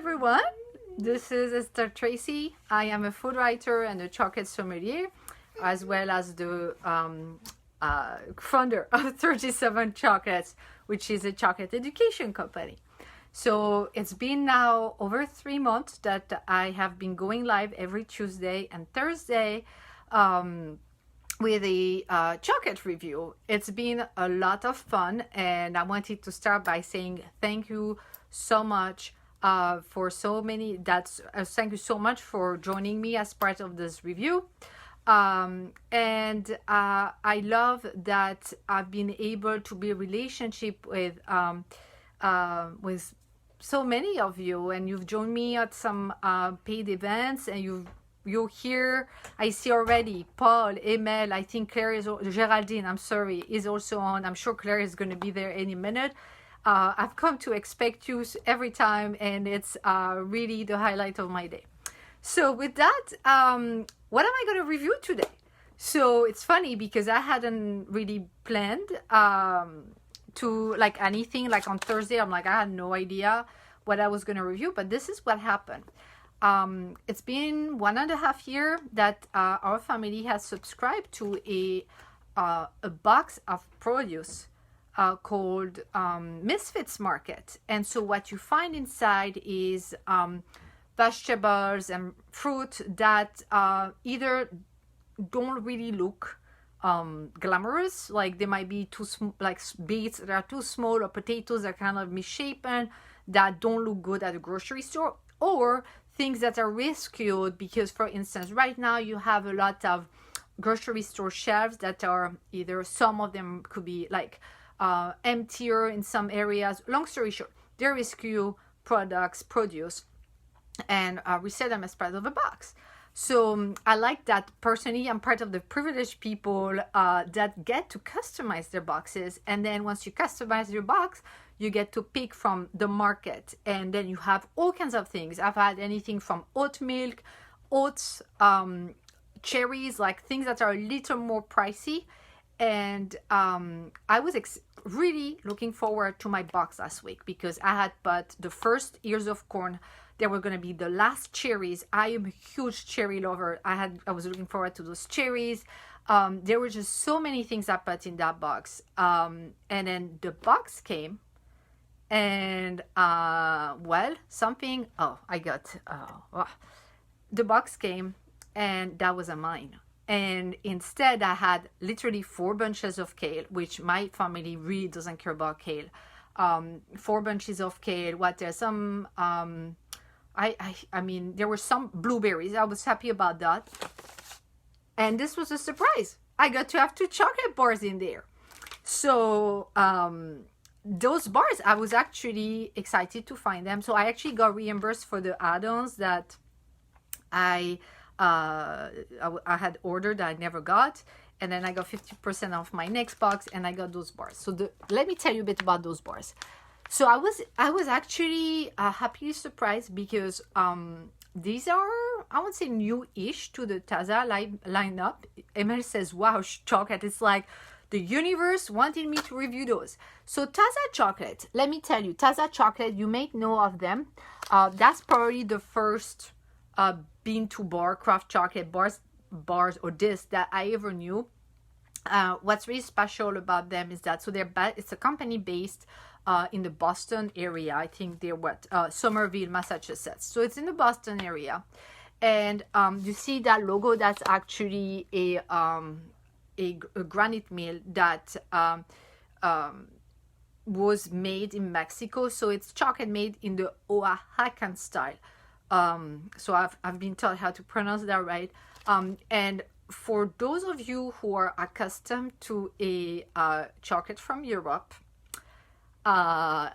everyone. This is Esther Tracy. I am a food writer and a chocolate sommelier, as well as the founder of 37 Chocolates, which is a chocolate education company. So it's been now over 3 months that I have been going live every Tuesday and Thursday with a chocolate review. It's been a lot of fun, and I wanted to start by saying thank you so much for so many. Thank you so much for joining me as part of this review. And I love that I've been able to build a relationship with so many of you, and you've joined me at some paid events, and you're here. I see already Paul, Emel, I think Claire is, Geraldine, I'm sorry, is also on. I'm sure Claire is going to be there any minute. I've come to expect you every time, and it's really the highlight of my day. So with that, what am I going to review today? So it's funny because I hadn't really planned to like anything. Like on Thursday, I'm like, I had no idea what I was going to review, but this is what happened. It's been 1.5 years that our family has subscribed to a box of produce called Misfits Market. And so what you find inside is vegetables and fruit that either don't really look glamorous, like they might be too like beets that are too small, or potatoes that are kind of misshapen that don't look good at a grocery store, or things that are rescued because, for instance, right now you have a lot of grocery store shelves that are either, some of them could be like emptier in some areas. Long story short, they rescue products, produce, and we sell them as part of a box. So I like that. Personally, I'm part of the privileged people that get to customize their boxes, and then once you customize your box, you get to pick from the market, and then you have all kinds of things. I've had anything from oat milk, oats, cherries, like things that are a little more pricey. And I was really looking forward to my box last week because I had bought the first ears of corn. They were going to be the last cherries. I am a huge cherry lover. I was looking forward to those cherries. There were just so many things I put in that box. And then the box came, and the box came, and that was a mine. And instead I had literally 4 bunches of kale, which my family really doesn't care about kale. 4 bunches of kale. There's some I mean, there were some blueberries. I was happy about that. And this was a surprise. I got to have 2 chocolate bars in there. So those bars, I was actually excited to find them. So I actually got reimbursed for the add-ons that I had ordered that I never got, and then I got 50% off my next box, and I got those bars. So let me tell you a bit about those bars. So I was actually happily surprised because these are, I would say, new-ish to the Taza lineup. Emel says, wow, chocolate, it's like the universe wanted me to review those. So Taza chocolate, let me tell you, Taza chocolate, you may know of them. That's probably the first bean to bar craft chocolate bars or discs that I ever knew. What's really special about them is that, so it's a company based in the Boston area. I think they're Somerville, Massachusetts. So it's in the Boston area, and you see that logo. That's actually a granite mill that was made in Mexico. So it's chocolate made in the Oaxacan style. So I've been taught how to pronounce that right. And for those of you who are accustomed to a chocolate from Europe, and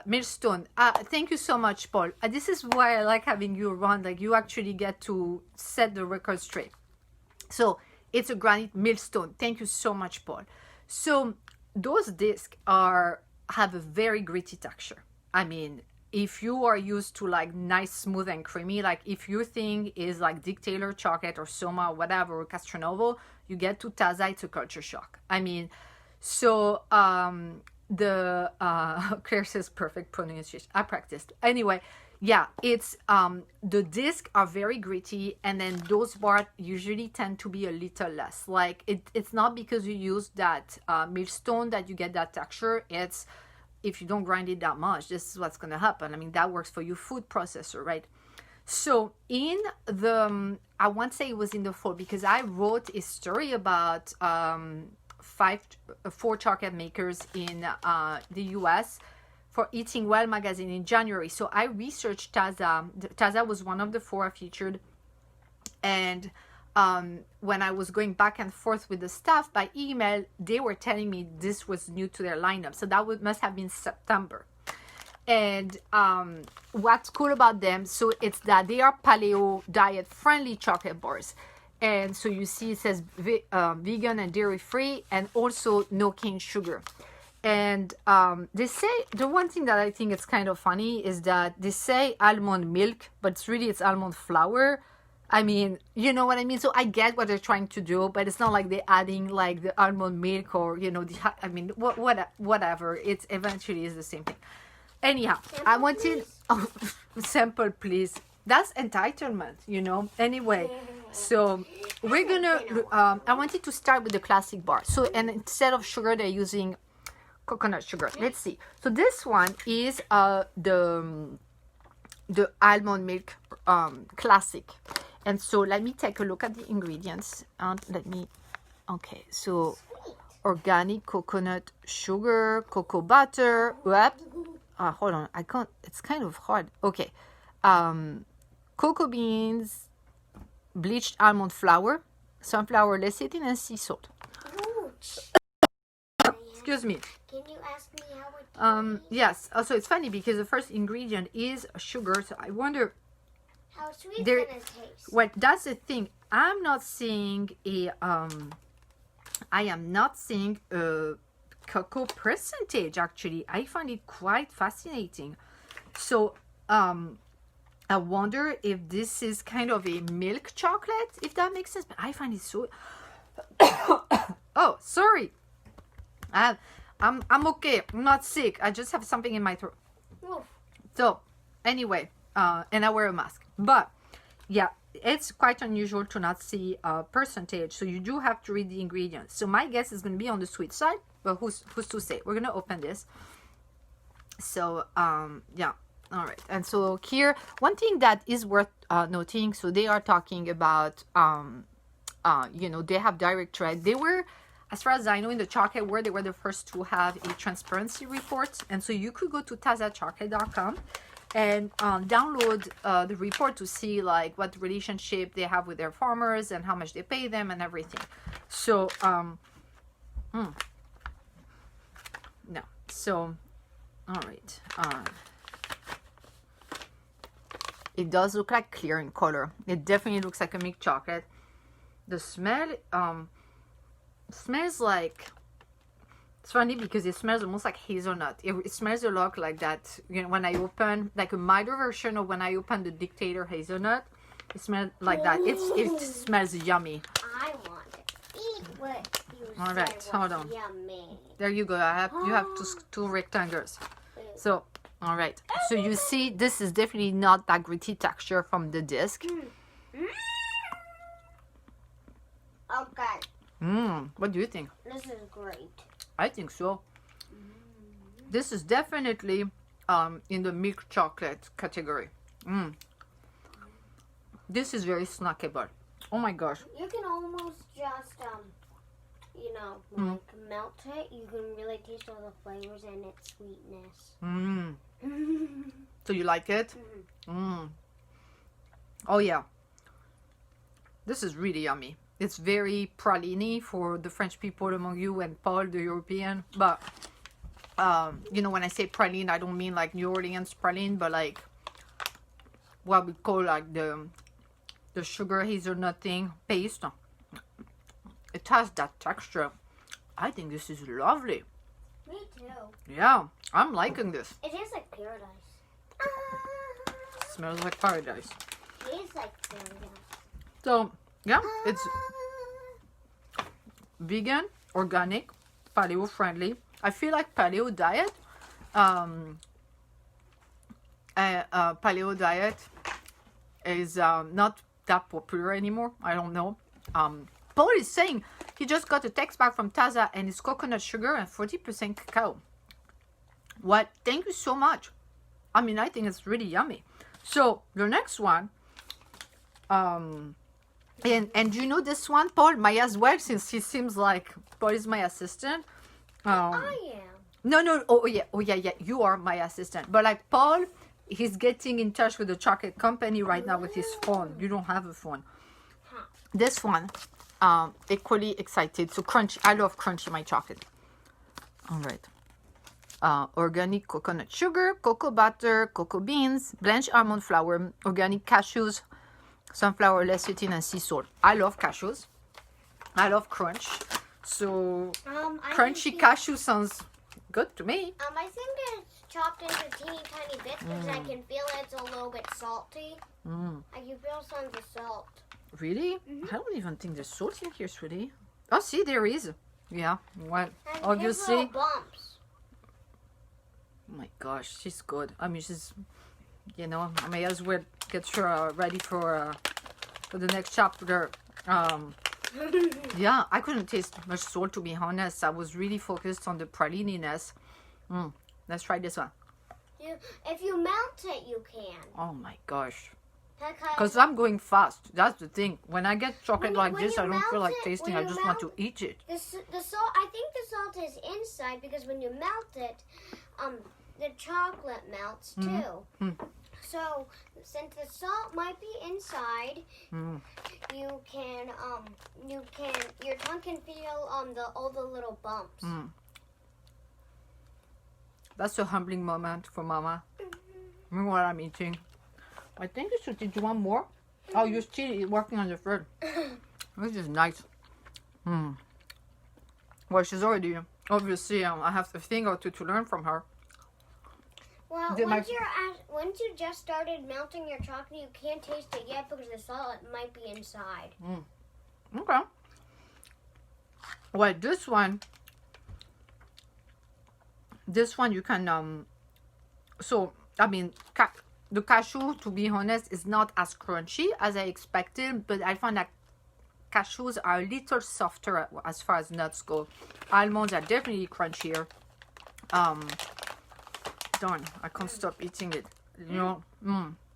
Millstone, thank you so much, Paul. This is why I like having you around. Like, you actually get to set the record straight. So it's a granite Millstone. Thank you so much, Paul. So those discs have a very gritty texture. I mean, if you are used to like nice, smooth and creamy, like if your thing is like Dick Taylor chocolate or Soma or whatever, or Castronovo, you get to Taza, it's a culture shock. I mean, so the Claire says perfect pronunciation. I practiced. Anyway, yeah, it's the discs are very gritty, and then those bars usually tend to be a little less. Like it's not because you use that millstone that you get that texture. It's if you don't grind it that much, this is what's gonna happen. I mean, that works for your food processor, right? So in the I won't say it was in the fall because I wrote a story about 4 chocolate makers in the US for Eating Well magazine in January. So I researched Taza. Taza was one of the 4 I featured, and when I was going back and forth with the staff by email, they were telling me this was new to their lineup. So that must have been September. And what's cool about them, so it's that they are paleo diet friendly chocolate bars. And so you see it says vegan and dairy free, and also no cane sugar. And they say, the one thing that I think is kind of funny is that they say almond milk, but it's almond flour. I mean, you know what I mean? So I get what they're trying to do, but it's not like they're adding like the almond milk or, you know, whatever. It's eventually is the same thing. Anyhow, sample, I wanted sample, please. That's entitlement, you know. Anyway, so we're gonna. I wanted to start with the classic bar. So, and instead of sugar, they're using coconut sugar. Let's see. So this one is the almond milk classic. And so let me take a look at the ingredients and let me. Okay, so organic coconut sugar, cocoa butter. Whoop. Hold on, I can't, it's kind of hard. Okay, cocoa beans, bleached almond flour, sunflower lecithin, and sea salt. Excuse me. Can you ask me how it yes, also it's funny because the first ingredient is sugar, so I wonder how sweet it's gonna taste. Well, that's the thing. I am not seeing a cocoa percentage. Actually, I find it quite fascinating. So I wonder if this is kind of a milk chocolate, if that makes sense. But I find it so oh, sorry. I'm okay. I'm not sick. I just have something in my throat. Oof. So anyway, and I wear a mask. But yeah, it's quite unusual to not see a percentage. So you do have to read the ingredients. So my guess is going to be on the sweet side. But who's to say? We're gonna open this. So yeah, all right. And so here, one thing that is worth noting. So they are talking about you know, they have direct trade. They were, as far as I know, in the chocolate world, they were the first to have a transparency report. And so you could go to tazachocolate.com and download the report to see like what relationship they have with their farmers and how much they pay them and everything. So no. So, all right. It does look like clear in color. It definitely looks like a milk chocolate. The smell smells like, it's funny because it smells almost like hazelnut. It smells a lot like that. You know, when I open like a milder version of when I open the Dictator hazelnut, it smells like that. It smells yummy. I want to eat what you all said right, hold on. Yummy. There you go. You have two rectangles. So, all right. So you see, this is definitely not that gritty texture from the disc. Okay. What do you think? This is great. I think so. This is definitely in the milk chocolate category. This is very snackable. Oh my gosh. You can almost just you know, like melt it. You can really taste all the flavors and its sweetness. So you like it? Oh yeah. This is really yummy. It's very praline for the French people among you and Paul, the European. But you know, when I say praline, I don't mean like New Orleans praline, but like what we call like the sugar hazelnut thing paste. It has that texture. I think this is lovely. Me too. Yeah, I'm liking this. It tastes like paradise. Smells like paradise. It tastes like paradise. So, yeah, it's vegan, organic, paleo friendly. I feel like paleo diet is not that popular anymore. I don't know. Paul is saying he just got a text back from Taza and it's coconut sugar and 40% cacao. What? Thank you so much. I mean, I think it's really yummy. So the next one, and you know this one, Paul, Maya as well, since he seems like Paul is my assistant. I am. No. Oh yeah. You are my assistant. But like Paul, he's getting in touch with the chocolate company right now with his phone. You don't have a phone. This one, equally excited. So crunchy. I love crunchy my chocolate. All right. Organic coconut sugar, cocoa butter, cocoa beans, blanched almond flour, organic cashews, sunflower lecithin, and sea salt. I love cashews. I love crunch. So crunchy cashew sounds good to me. I think it's chopped into teeny tiny bits because I can feel it's a little bit salty. I can feel some of the salt. Really? I don't even think there's salt in here, sweetie. Oh, see, there is. Yeah. Well, And obviously. little bumps. Oh my gosh, she's good. I mean, she's, you know, I may as well get her ready for the next chapter. Yeah, I couldn't taste much salt, to be honest. I was really focused on the pralininess. Let's try this one. If you melt it, you can. Oh my gosh. Because Because I'm going fast. That's the thing. When I get chocolate like when this, you I don't feel melt like it- tasting. when I you just want to melt- eat it. the salt, I think the salt is inside because when you melt it, the chocolate melts too. So since the salt might be inside, your tongue can feel all the little bumps. That's a humbling moment for Mama. Remember what I'm eating. I think you should do one more. Oh, you're still working on the third. This is nice. Well, she's already, obviously, I have a thing or two to learn from her. Well, Did my- once you just started melting your chocolate, you can't taste it yet because the salt might be inside. Okay. Well, this one you can, so, I mean, the cashew, to be honest, is not as crunchy as I expected, but I find that cashews are a little softer as far as nuts go. Almonds are definitely crunchier. Darn, I can't stop eating it. You know,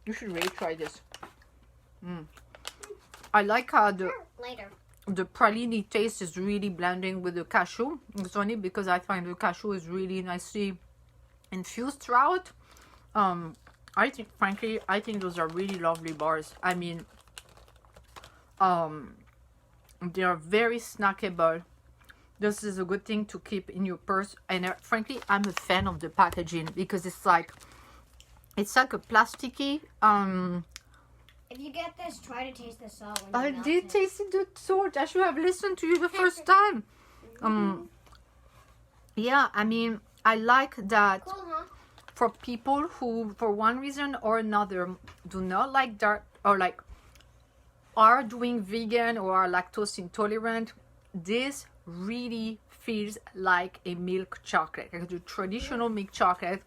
you should really try this. I like how Later. the praline taste is really blending with the cashew. It's only because I find the cashew is really nicely infused throughout. I think, frankly, those are really lovely bars. I mean, they are very snackable. This is a good thing to keep in your purse. And frankly, I'm a fan of the packaging because it's like a plasticky. If you get this, try to taste the salt. When I you melt did it. taste the salt. I should have listened to you the first time. Yeah, I mean, I like that. Cool, huh? For people who, for one reason or another, do not like dark or like are doing vegan or are lactose intolerant, this really feels like a milk chocolate, like the traditional milk chocolate,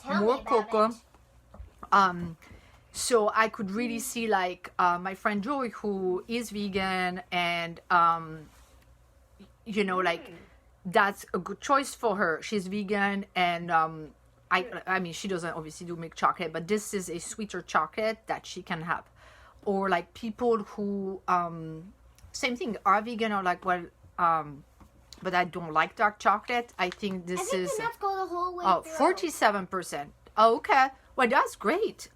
Tell more me about cocoa. it. So I could really see like my friend Joy, who is vegan, and you know, like that's a good choice for her. She's vegan, and I mean, she doesn't obviously do milk chocolate, but this is a sweeter chocolate that she can have. Or like people who same thing, are vegan, or like, well, but I don't like dark chocolate. I think this I think is the nuts go the whole way through. 47%. Oh, okay. Well, that's great.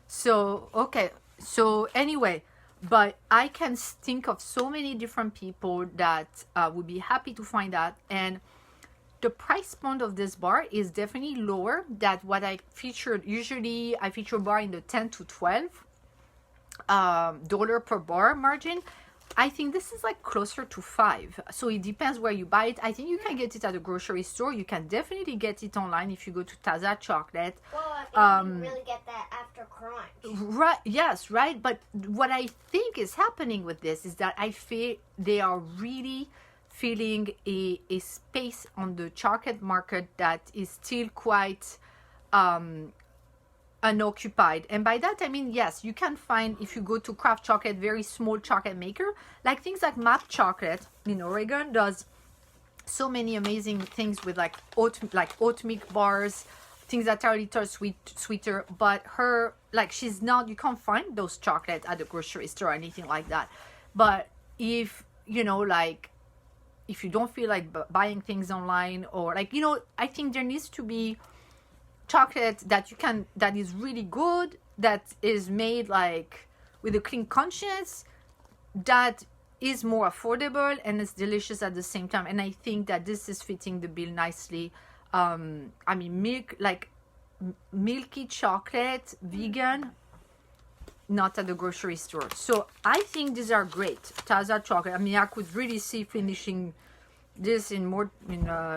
So, okay. So anyway, but I can think of so many different people that would be happy to find that. And the price point of this bar is definitely lower than what I featured. Usually I feature bar in the 10 to 12 dollar per bar margin. I think this is like closer to 5. So it depends where you buy it. I think you can get it at a grocery store. You can definitely get it online if you go to Taza Chocolate. Well, you really get that after crunch. Right, yes, right. But what I think is happening with this is that I feel they are really filling a space on the chocolate market that is still quite unoccupied. And by that I mean, yes, you can find, if you go to craft chocolate, very small chocolate maker, like things like Map Chocolate in Oregon does so many amazing things with like oat milk bars, things that are a little sweeter, but her, like, she's not, you can't find those chocolates at the grocery store or anything like that. But if you know, like, if you don't feel like buying things online, or like, you know, I think there needs to be chocolate that you can, that is really good, that is made like with a clean conscience, that is more affordable and it's delicious at the same time. And I think that this is fitting the bill nicely. I mean, milk, like milky chocolate, vegan, not at the grocery store. So I think these are great. Taza chocolate. I mean, I could really see finishing this in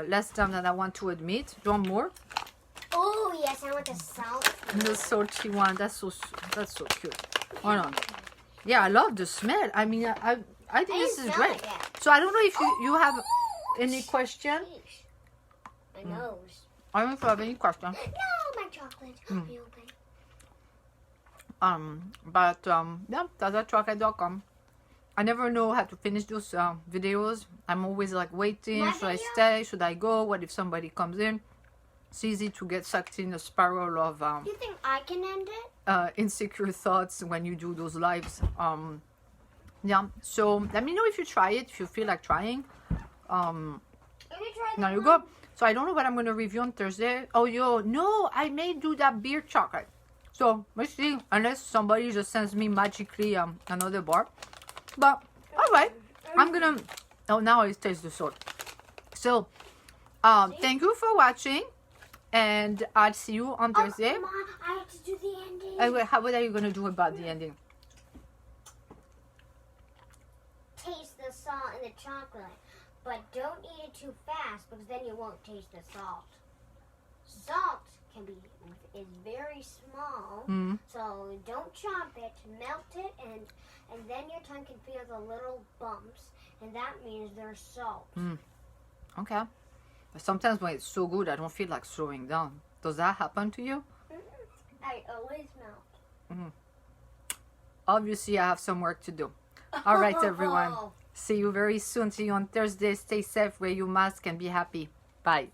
less time than I want to admit. Do you want more? Oh yes, I want the salt. The salty one. That's so cute. Hold on. Yeah, I love the smell. I mean, I think this is great. So I don't know if you have any question. My nose. I don't know if you have any question. No, my chocolate. Be open. Yeah, TazaChocolate.com. I never know how to finish those videos. I'm always like waiting. Should I stay? Should I go? What if somebody comes in? It's easy to get sucked in a spiral of You think I can end it? insecure thoughts when you do those lives. Yeah, so let me know if you try it, if you feel like trying. Now you go. So I don't know what I'm going to review on Thursday. Oh, no, I may do that beer chocolate. So let's see, unless somebody just sends me magically another bar. But all right, I'm gonna. Oh, now I taste the salt. So thank you for watching, and I'll see you on Thursday. Come on, I have to do the ending. What are you gonna do about the ending? Taste the salt in the chocolate, but don't eat it too fast because then you won't taste the salt. Salt is very small, so don't chop it, melt it, and then your tongue can feel the little bumps, and that means there's salt. Okay. But sometimes when it's so good, I don't feel like slowing down. Does that happen to you? I always melt. Obviously, I have some work to do. All right, everyone. See you very soon. See you on Thursday. Stay safe. Wear your mask and be happy. Bye.